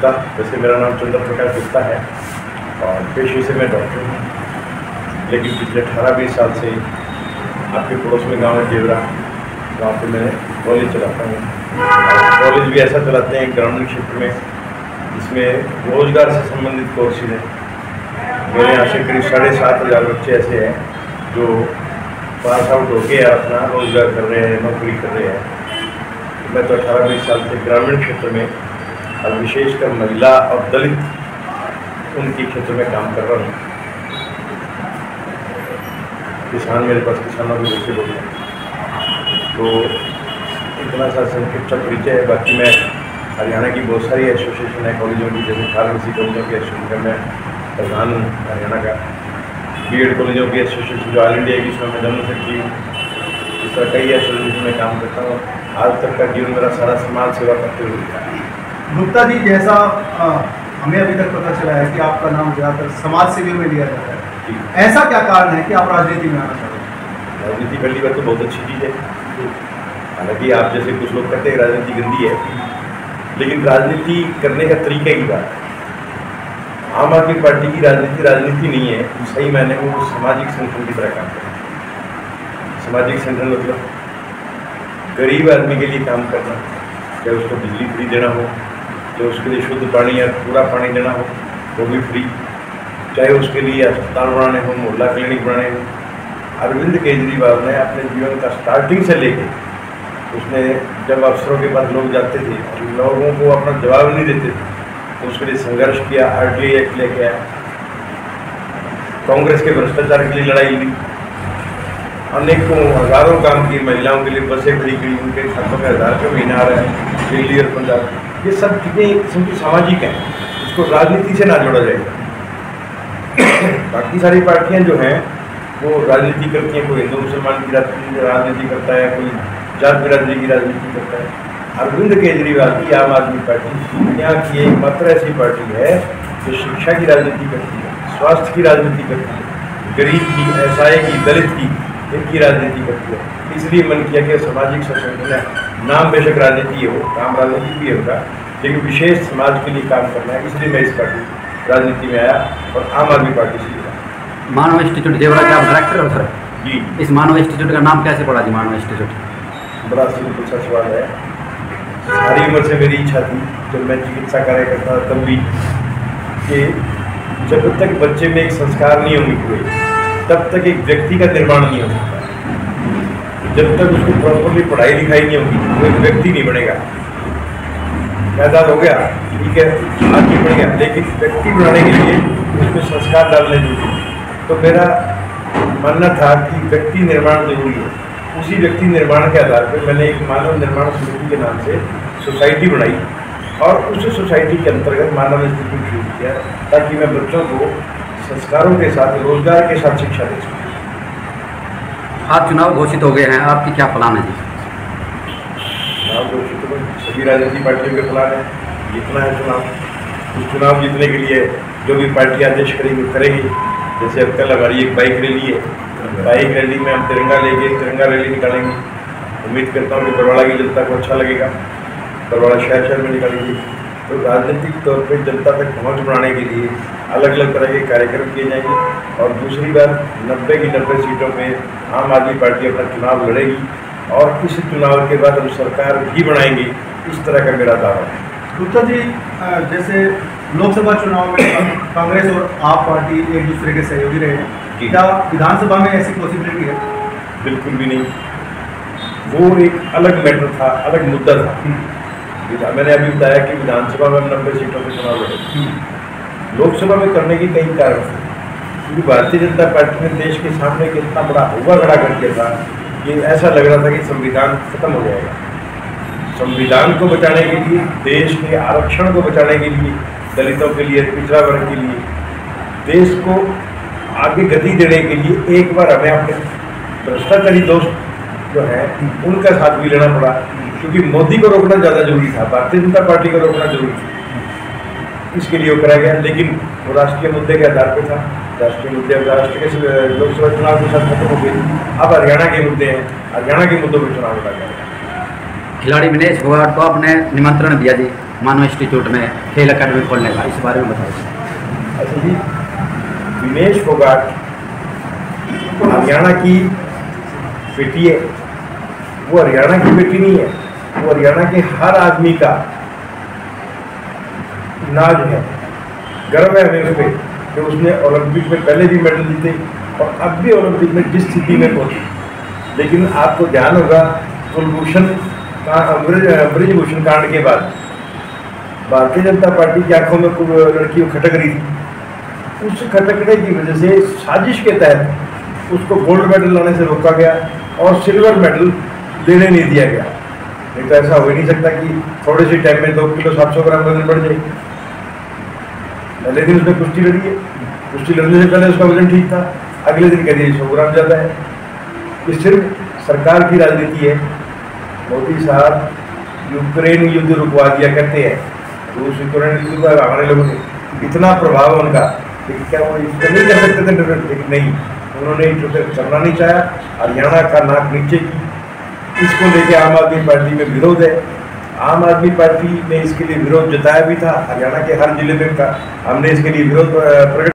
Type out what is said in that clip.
गुप्ता। वैसे मेरा नाम चंद्र प्रकाश गुप्ता है और पेशे से मैं डॉक्टर हूँ, लेकिन पिछले 18-20 साल से आपके पड़ोस में गांव है जेवरा, वहाँ पे मैं कॉलेज चलाता हूँ। कॉलेज भी ऐसा चलाते हैं ग्रामीण क्षेत्र में, जिसमें रोजगार से संबंधित कोर्सेज हैं। मेरे यहाँ से करीब 7,500 बच्चे ऐसे हैं जो पास आउट होके अपना रोजगार कर रहे हैं, नौकरी कर रहे हैं। मैं तो 18-20 साल से ग्रामीण क्षेत्र में और विशेषकर महिला और दलित उनके क्षेत्र में काम कर रहा हूँ। किसान मेरे पास किसानों के बच्चे लोग हैं, तो इतना सा संक्षिप्त परिचय है। बाकी मैं हरियाणा की बहुत सारी एसोसिएशन है कॉलेजों की, जैसे फार्मेसी कॉलेजों की एसोसिएशन में प्रधान हूँ हरियाणा का। बीएड कॉलेजों की एसोसिएशन जो ऑल इंडिया की, उसमें मैं जनरल सेक्रेटरी हूँ। इस तरह कई एसोसिएशन में काम करता हूँ। आज तक का जीवन मेरा सारा समाज सेवा करते हुए गया। गुप्ता जी, जैसा हमें अभी तक पता चला है कि आपका नाम ज़्यादातर समाज सेवी में लिया जाता है, ऐसा क्या कारण है कि आप राजनीति में आना चाहते हैं? राजनीति पहली बात तो बहुत अच्छी चीज़ है। हालांकि आप जैसे कुछ लोग कहते हैं राजनीति गंदी है, लेकिन राजनीति करने का तरीका की बात है। आम आदमी पार्टी की राजनीति नहीं है, सही मायने में वो सामाजिक संगठन की तरह काम करता है। सामाजिक संगठन मतलब गरीब आदमी के लिए काम करना, चाहे उसको बिजली फ्री देना हो, चाहे उसके लिए शुद्ध पानी या पूरा पानी देना हो वो भी फ्री, चाहे उसके लिए अस्पताल बनाने हो, मोहल्ला क्लिनिक बनाने हो। अरविंद केजरीवाल ने अपने जीवन का स्टार्टिंग से लेके, उसने जब अफसरों के पास लोग जाते थे और लोगों को अपना जवाब नहीं देते थे, तो उसके लिए संघर्ष किया, RTI एक्ट लेके आया, कांग्रेस के भ्रष्टाचार के लिए लड़ाई ली, अनेकों हज़ारों काम किए, महिलाओं के लिए बसें खड़ी करी, उनके खातों में 1000 रुपये महीना आ रहा है, दिल्ली और पंजाब। ये सब चीज़ें एक किस्म की सामाजिक हैं, इसको राजनीति से ना जोड़ा जाएगा। बाकी सारी पार्टियां जो हैं वो राजनीति करती हैं, कोई हिंदू मुसलमान की राजनीति करता है, कोई जात बिरादरी की राजनीति करता है। अरविंद केजरीवाल की आम आदमी पार्टी यहाँ की एकमात्र ऐसी पार्टी है जो शिक्षा की राजनीति करती है, स्वास्थ्य की राजनीति करती है, गरीब की, असहाय की, दलित की, इनकी राजनीति करती है। इसलिए मन किया कि सामाजिक संगठन है, नाम बेशक राजनीति है, वो काम राजनीति भी है उनका, लेकिन विशेष समाज के लिए काम करना है। इसलिए मैं इस पार्टी राजनीति में आया और आम आदमी पार्टी से जुड़ा। मानव इंस्टीट्यूट जेवरा के आप डायरेक्टर हो सर जी। इस मानव इंस्टीट्यूट का नाम कैसे पड़ा जी? मानव इंस्टीट्यूट बड़ा सिंपल सा सवाल है। सारी उम्र से मेरी इच्छा थी, जब मैं चिकित्सा कार्य करता था तब भी, कि जब तक बच्चे में एक संस्कार नहीं होंगे पूरे, तब तक एक व्यक्ति का निर्माण नहीं हो सकता। जब तक उसको प्रॉपरली पढ़ाई लिखाई नहीं होगी वो एक व्यक्ति नहीं बनेगा। पैदा हो गया ठीक है, आगे बढ़ गया, लेकिन व्यक्ति बनाने के लिए उसमें संस्कार डालने जरूरी है। तो मेरा मानना था कि व्यक्ति निर्माण जरूरी है। उसी व्यक्ति निर्माण के आधार पर मैंने एक मानव निर्माण समिति के नाम से सोसाइटी बनाई और उस सोसाइटी के अंतर्गत मानव इंस्टीट्यूट शुरू किया, ताकि मैं बच्चों को संस्कारों के साथ, रोजगार के साथ शिक्षा दे सकूँ। आज चुनाव घोषित हो गए हैं, आपकी क्या प्लान है जी? चुनाव घोषित हो, सभी राजनीतिक पार्टियों के प्लान है, जीतना है चुनाव। उस चुनाव जीतने के लिए जो भी पार्टी आदेश करेगी करेगी। जैसे अब कल हमारी एक बाइक रैली है, बाइक रैली में हम तिरंगा रैली निकालेंगे। उम्मीद करता हूँ कि बरवाड़ा की जनता को अच्छा लगेगा, बरवाड़ा शहर में निकालेंगे। तो राजनीतिक तौर पर जनता तक पहुँच बनाने के लिए अलग अलग तरह के कार्यक्रम किए जाएंगे। और दूसरी बात, 90 की 90 सीटों पे आम आदमी पार्टी अपना चुनाव लड़ेगी और इस चुनाव के बाद हम सरकार भी बनाएंगे, इस तरह का मेरा दावा है। गुप्ता जी, जैसे लोकसभा चुनाव में कांग्रेस और आप पार्टी एक दूसरे के सहयोगी रहे हैं, क्या विधानसभा में ऐसी पॉसिबिलिटी है? बिल्कुल भी नहीं, वो एक अलग मैटर था, अलग मुद्दा था। मैंने अभी बताया कि विधानसभा में हम 90 सीटों पर चुनाव लड़े, लोकसभा में करने के कई कारण थे। क्योंकि भारतीय जनता पार्टी ने देश के सामने एक इतना बड़ा हुआ खड़ा कर दिया था कि ऐसा लग रहा था कि संविधान खत्म हो जाएगा। संविधान को बचाने के लिए, देश के आरक्षण को बचाने के लिए, दलितों के लिए, पिछड़ा वर्ग के लिए, देश को आगे गति देने के लिए एक बार हमें अपने भ्रष्टाचारी दोस्त जो है उनका साथ भी लेना पड़ा। क्योंकि मोदी को रोकना ज़्यादा जरूरी था, भारतीय जनता पार्टी को रोकना जरूरी था, इसके लिए वो करा गया। लेकिन वो राष्ट्रीय मुद्दे के आधार पर था, राष्ट्रीय मुद्दे राष्ट्र के लोकसभा चुनाव के साथ खत्म हो गई। अब हरियाणा के मुद्दे हैं, हरियाणा के मुद्दों पर चुनाव लड़ा गया। खिलाड़ी विनेश फोगाट को आपने निमंत्रण दिया जी, मानव इंस्टीट्यूट में खेल अकेडमी खोलने का, इस बारे में बताइए। अच्छा जी, विनेश फोगाट हरियाणा की बेटी है। वो हरियाणा की बेटी नहीं है, वो हरियाणा के हर आदमी का नाज है, गर्व है हमें उस पर कि उसने ओलंपिक में पहले भी मेडल जीते और अब भी ओलंपिक में जिस स्थिति में पहुंची। लेकिन आपको ध्यान होगा कुलभूषण ब्रिजभूषण कांड के बाद भारतीय जनता पार्टी की आंखों में लड़की खटक रही थी। उस खटकने की वजह से साजिश के तहत उसको गोल्ड मेडल लाने से रोका गया और सिल्वर मेडल देने नहीं दिया गया। नहीं तो ऐसा हो ही नहीं सकता कि थोड़े से टाइम में 2 किलो 700 ग्राम वजन बढ़ जाए। पहले दिन उसने कुश्ती लड़ी है, कुश्ती लड़ने से पहले उसका वजन ठीक था, अगले दिन कह दिए 100 ग्राम ज़्यादा है। ये सिर्फ सरकार की राजनीति है। मोदी साहब यूक्रेन युद्ध रुकवा दिया करते हैं, रूस यूक्रेन युद्ध पर हमारे लोगों ने इतना प्रभाव उनका, लेकिन क्या वो इसको नहीं कर सकते थे? लेकिन नहीं, उन्होंने करना नहीं चाहा। हरियाणा का नाक नीचे की, इसको लेके आम आदमी पार्टी में विरोध है। आम आदमी पार्टी ने इसके लिए विरोध जताया भी था, हरियाणा के हर जिले में हमने इसके लिए विरोध प्रकट